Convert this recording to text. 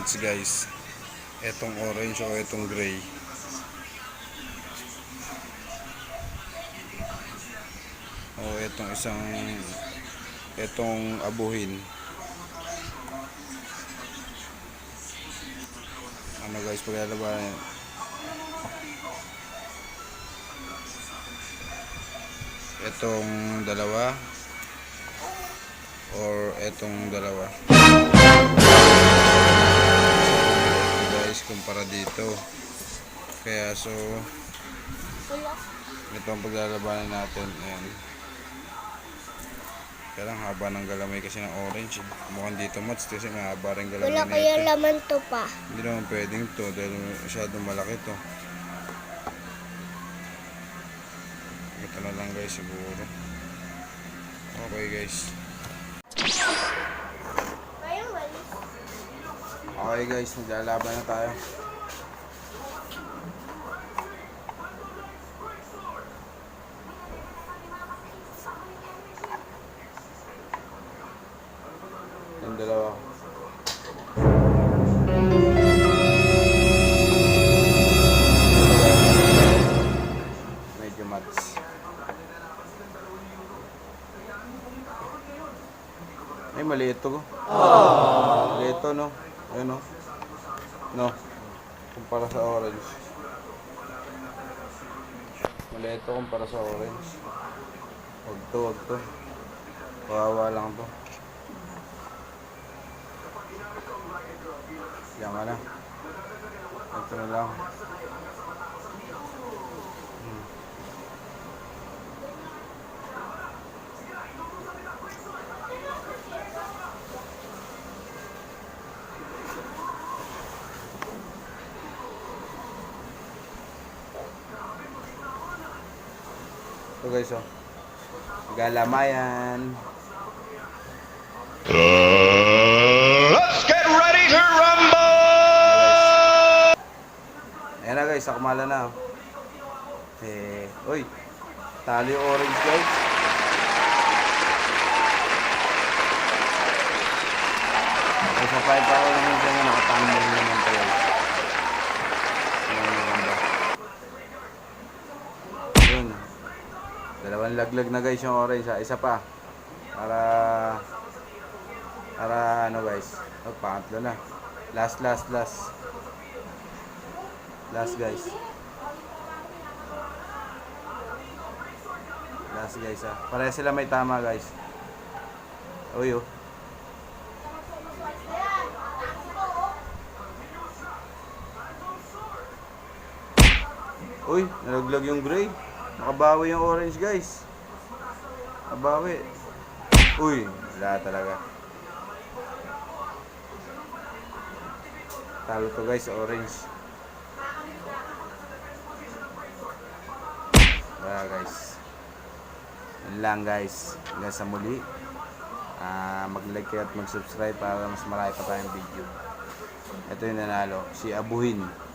mats guys. Etong orange o etong gray. O etong abuhin. Ano guys, paglalabanan. Etong dalawa or etong dalawa. Guys, kumpara dito. Kaya so ito ang paglalabanan natin. Ayan. Kaya lang haba ng galamay kasi ng orange. Mukhang dito mats kasi mahaba rin galamay wala na kaya ito. laman to pa. Hindi naman pwedeng to dahil masyadong malaki to. Ito na lang guys siguro. Okay guys. Okay guys, maglalaban na tayo. Yung dalawa. Medyo mats. Ay, maliit to. Maliit to, no? Ayun, no? No? Kumpara sa orange. Maliit to kumpara sa orange. Wag to. Kawawa lang to. Yan ka na. Ito na lang. Ito guys, oh. Galamayan. Let's get ready to rumble! Ayan na guys, akumala na. Uy, talo yung orange guys. Sa 5 ako naman dyan na nakatambol naman ito guys. Yun. Dalawang laglag na guys yung orange ha. Isa pa. Para ano guys. Pangatlo na. Last guys. Last guys ha. Pareha sila may tama guys. Uy oh. Uy, nalaglag yung gray. Nakabawi yung orange guys. Nakabawi. Uy, wala talaga. Talo to guys, orange. Wala guys. Yan lang guys. Hanggang sa muli. Mag-like kayo at mag-subscribe para mas marami pa tayong video. Ito yung nanalo. Si Abuhin.